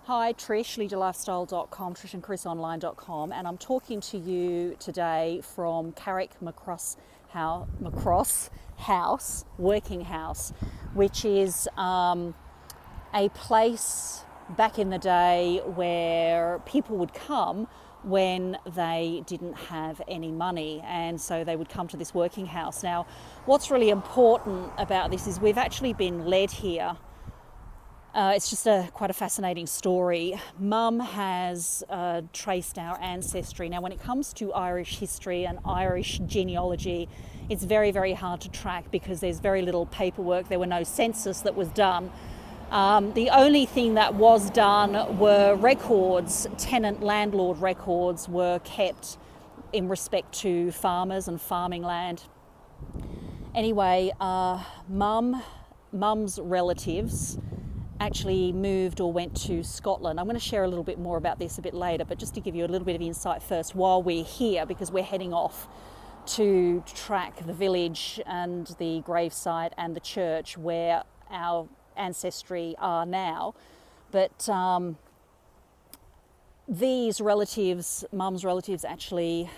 Hi, Trish, leaderlifestyle.com, trishandchrisonline.com, and I'm talking to you today from Carrickmucross House, Working House, which is a place back in the day where people would come when they didn't have any money, and so they would come to this working house. Now, what's really important about this is we've actually been led here. It's just quite a fascinating story. Mum has traced our ancestry. Now, when it comes to Irish history and Irish genealogy, it's very, very hard to track because there's very little paperwork. There were no census that was done. The only thing that was done were records, tenant-landlord records were kept in respect to farmers and farming land. Anyway, Mum's relatives actually moved or went to Scotland. I'm going to share a little bit more about this a bit later, but just to give you a little bit of insight first while we're here, because we're heading off to track the village and the gravesite and the church where our ancestry are now. But these relatives, Mum's relatives, actually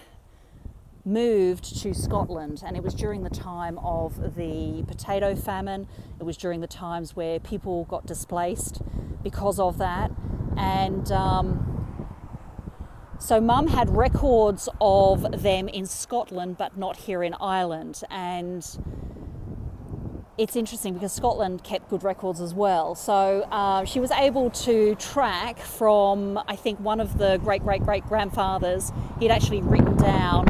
moved to Scotland, and it was during the time of the potato famine. It was during the times where people got displaced because of that, and so Mum had records of them in Scotland but not here in Ireland. And it's interesting because Scotland kept good records as well. So she was able to track from, I think, one of the great-great-great-grandfathers. He'd actually written down,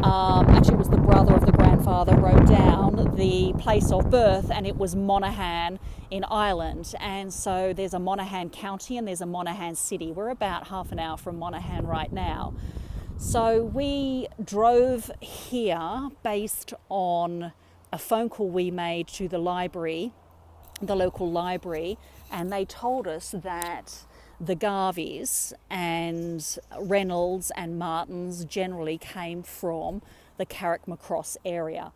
actually it was the brother of the grandfather, wrote down the place of birth, and it was Monaghan in Ireland. And so there's a Monaghan County and there's a Monaghan City. We're about half an hour from Monaghan right now. So we drove here based on a phone call we made to the library, the local library, and they told us that the Garveys and Reynolds and Martins generally came from the Carrickmucross area.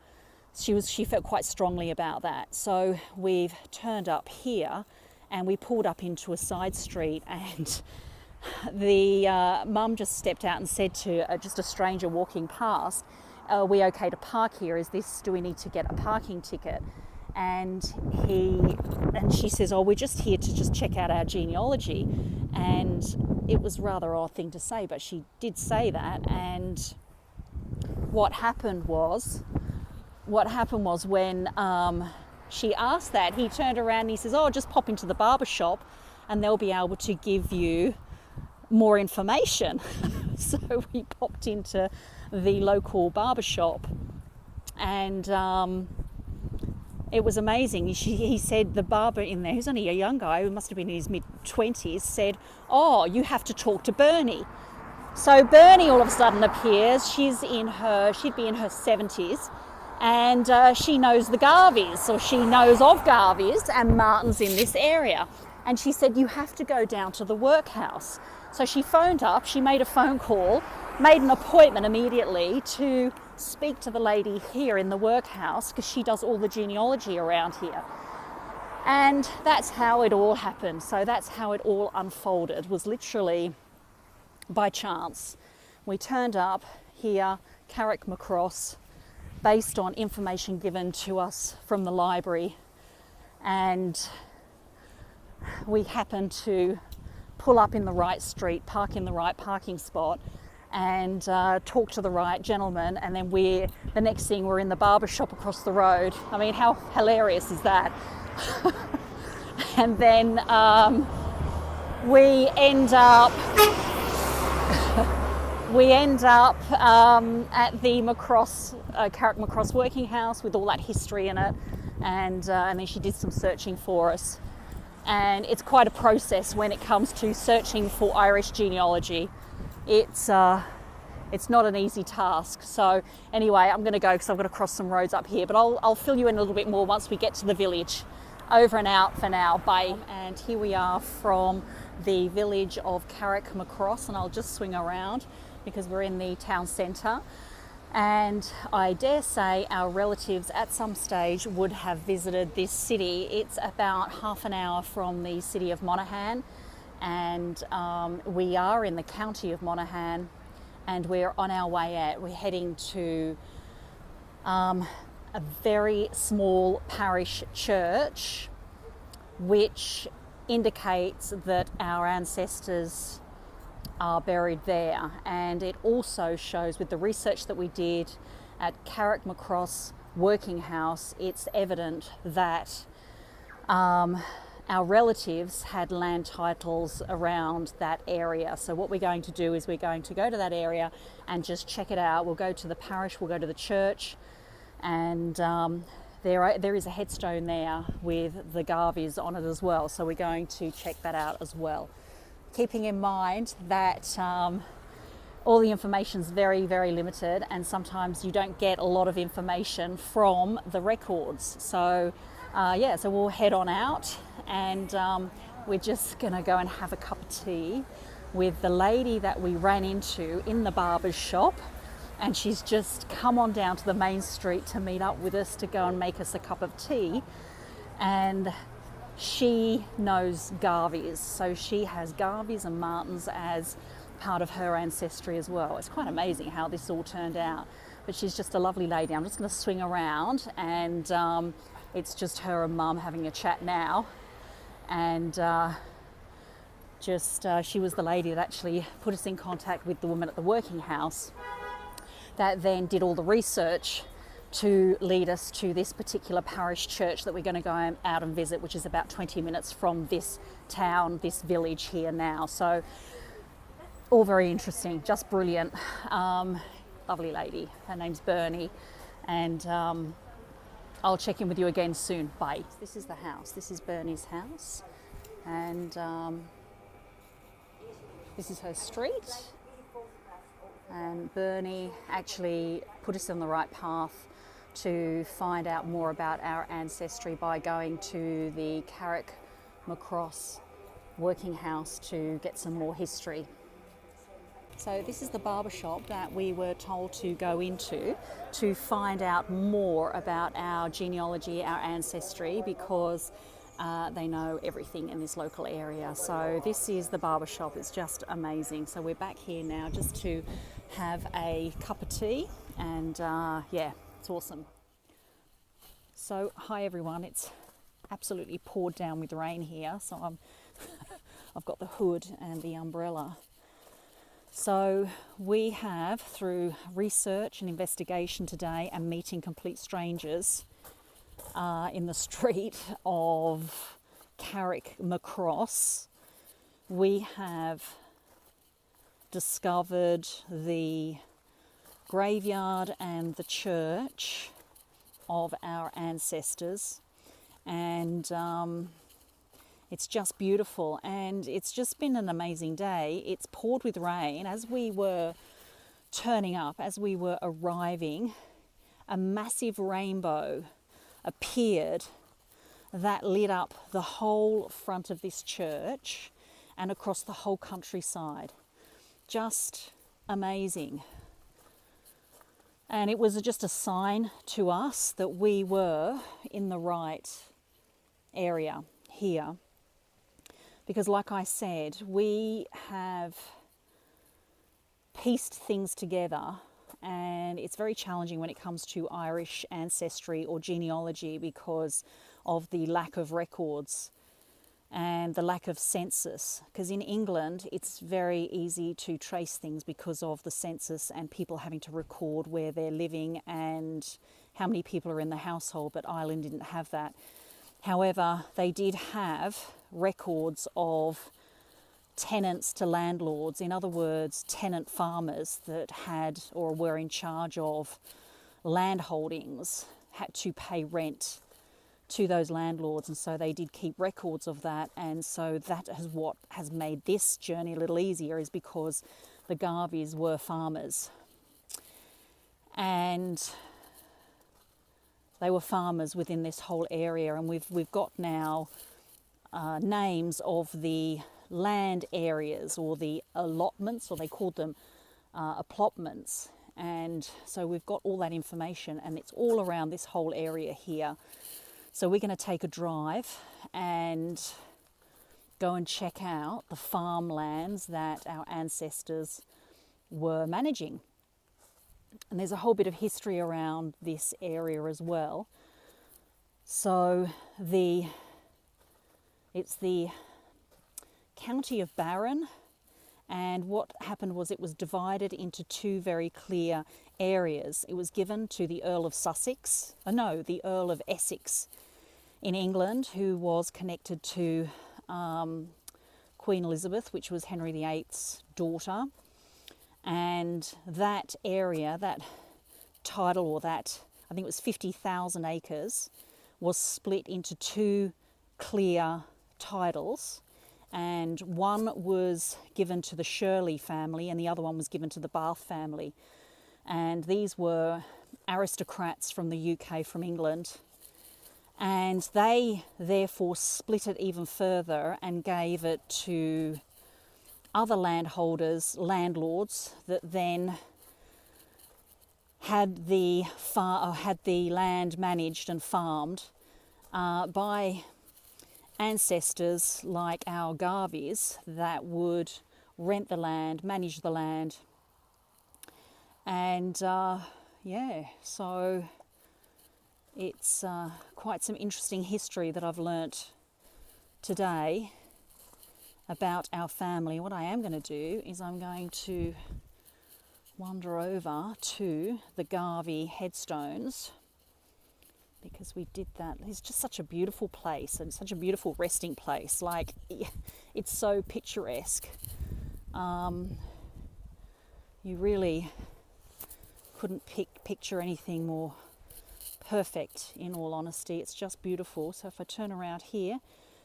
She felt quite strongly about that. So we've turned up here and we pulled up into a side street, and the mum just stepped out and said to just a stranger walking past, "Are we okay to park here? Do we need to get a parking ticket?" And she says, "Oh, we're just here to just check out our genealogy." And it was a rather odd thing to say, but she did say that. And what happened was when she asked that, he turned around and he says, "Oh, just pop into the barber shop and they'll be able to give you more information." So we popped into the local barber shop, and it was amazing. He said the barber in there, who's only a young guy, who must have been in his mid-20s, said, "Oh, you have to talk to Bernie." So Bernie all of a sudden appears. She'd be in her 70s, and she knows the Garveys, or she knows of Garveys and Martins in this area. And she said, "You have to go down to the workhouse." So she phoned up, she made a phone call, made an appointment immediately to speak to the lady here in the workhouse, because she does all the genealogy around here. And that's how it all happened. So that's how it all unfolded, was literally by chance. We turned up here, Carrickmucross, based on information given to us from the library, and we happened to pull up in the right street, park in the right parking spot, and talk to the right gentleman. And then the next thing, we're in the barber shop across the road. I mean, how hilarious is that? And then we end up at the Carrickmucross Working House with all that history in it, and then she did some searching for us. And it's quite a process when it comes to searching for Irish genealogy. It's not an easy task. So anyway, I'm going to go because I've got to cross some roads up here, but I'll fill you in a little bit more once we get to the village. Over and out for now. Bye. And here we are from the village of Carrickmucross, and I'll just swing around because we're in the town centre. And I dare say our relatives at some stage would have visited this city. It's about half an hour from the city of Monaghan, and we are in the county of Monaghan, and we're on our way out. We're heading to a very small parish church, which indicates that our ancestors are buried there. And it also shows, with the research that we did at Carrickmucross Working House, it's evident that our relatives had land titles around that area. So what we're going to do is we're going to go to that area and just check it out. We'll go to the parish, we'll go to the church, and there is a headstone there with the Garveys on it as well. So we're going to check that out as well. Keeping in mind that all the information is very, very limited, and sometimes you don't get a lot of information from the records. So so we'll head on out, and we're just going to go and have a cup of tea with the lady that we ran into in the barber's shop, and she's just come on down to the main street to meet up with us to go and make us a cup of tea. And she knows Garveys, so she has Garveys and Martins as part of her ancestry as well. It's quite amazing how this all turned out, but she's just a lovely lady. I'm just going to swing around, and it's just her and Mum having a chat now. And she was the lady that actually put us in contact with the woman at the working house that then did all the research to lead us to this particular parish church that we're going to go out and visit, which is about 20 minutes from this town, this village here now. So all very interesting, just brilliant. Lovely lady. Her name's Bernie, and I'll check in with you again soon. Bye. This is the house. This is Bernie's house, and this is her street. And Bernie actually put us on the right path to find out more about our ancestry by going to the Carrickmucross Working House to get some more history. So this is the barber shop that we were told to go into to find out more about our genealogy, our ancestry, because they know everything in this local area. So this is the barber shop. It's just amazing. So we're back here now just to have a cup of tea, and it's awesome. So hi everyone, it's absolutely poured down with rain here, so I've got the hood and the umbrella. So we have, through research and investigation today and meeting complete strangers in the street of Carrickmucross, we have discovered the graveyard and the church of our ancestors, and it's just beautiful, and it's just been an amazing day. It's poured with rain. As we were turning up, as we were arriving, a massive rainbow appeared that lit up the whole front of this church and across the whole countryside. Just amazing. And it was just a sign to us that we were in the right area here. Because like I said, we have pieced things together, and it's very challenging when it comes to Irish ancestry or genealogy because of the lack of records and the lack of census. Because in England, it's very easy to trace things because of the census and people having to record where they're living and how many people are in the household, but Ireland didn't have that. However, they did have records of tenants to landlords, in other words, tenant farmers that had or were in charge of land holdings, had to pay rent to those landlords, and so they did keep records of that. And so that is what has made this journey a little easier, is because the Garveys were farmers, and they were farmers within this whole area. And we've got now names of the land areas, or the allotments, or they called them allotments. And so we've got all that information, and it's all around this whole area here. So we're going to take a drive and go and check out the farmlands that our ancestors were managing. And there's a whole bit of history around this area as well. So it's the county of Barron, and what happened was it was divided into two very clear areas. It was given to the Earl of the Earl of Essex in England, who was connected to Queen Elizabeth, which was Henry VIII's daughter. And that area, that title, or that, I think it was 50,000 acres, was split into two clear titles. And one was given to the Shirley family and the other one was given to the Bath family. And these were aristocrats from the UK, from England. And they therefore split it even further and gave it to other landholders, landlords, that then had the land managed and farmed by ancestors like our Garveys that would rent the land, manage the land. And so it's quite some interesting history that I've learnt today about our family. What I am going to do is I'm going to wander over to the Garvey headstones, because we did that. It's just such a beautiful place and such a beautiful resting place. Like, it's so picturesque. You really couldn't picture anything more perfect, in all honesty. It's just beautiful. So if I turn around here,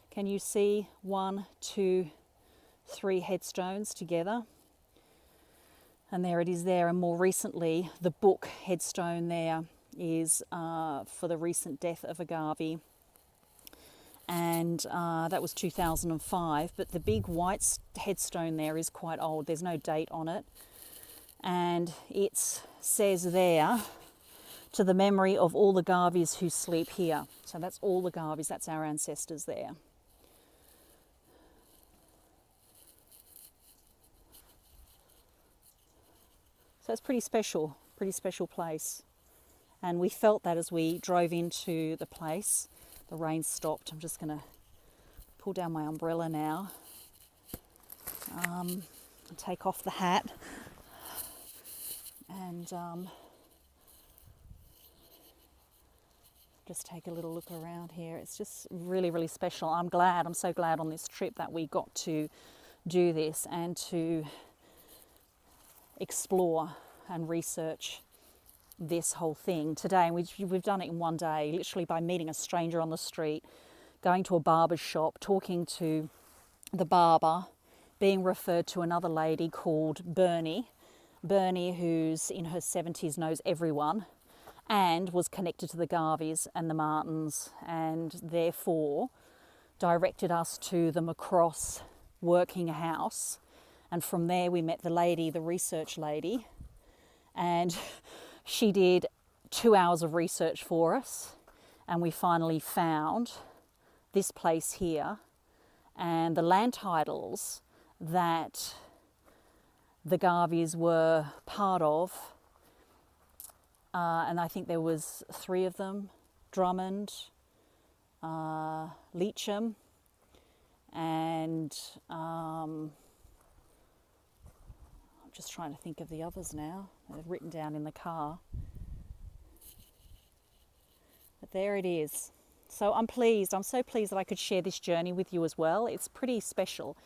can you see 1, 2, 3 headstones together? And there it is there. And more recently, the book headstone there is for the recent death of a Garvey. And that was 2005. But the big white headstone there is quite old. There's no date on it. And it says there, to the memory of all the Garveys who sleep here. So that's all the Garveys. That's our ancestors there. So it's pretty special place. And we felt that as we drove into the place. The rain stopped. I'm just going to pull down my umbrella now and take off the hat. And just take a little look around here. It's just really, really special. I'm so glad on this trip that we got to do this and to explore and research this whole thing today. And we've done it in one day, literally by meeting a stranger on the street, going to a barber's shop, talking to the barber, being referred to another lady called Bernie, who's in her 70s, knows everyone, and was connected to the Garveys and the Martins, and therefore directed us to the Mucross working house. And from there we met the lady, the research lady, and she did 2 hours of research for us, and we finally found this place here and the land titles that the Garveys were part of. And I think there was 3 of them: Drummond, Leacham, and I'm just trying to think of the others now. They're written down in the car. But there it is. So I'm so pleased that I could share this journey with you as well. It's pretty special.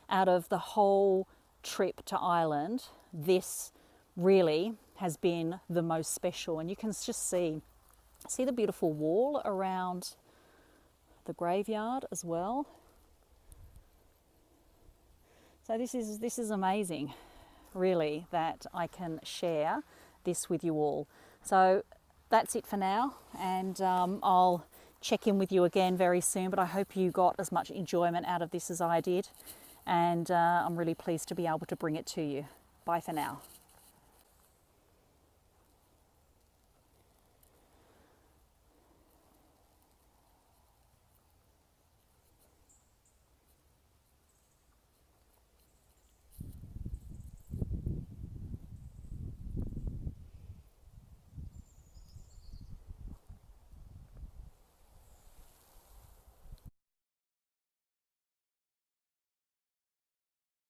Out of the whole trip to Ireland, this really has been the most special. And you can just see the beautiful wall around the graveyard as well. So this is amazing, really, that I can share this with you all. So that's it for now, and I'll check in with you again very soon, but I hope you got as much enjoyment out of this as I did, and I'm really pleased to be able to bring it to you. Bye for now.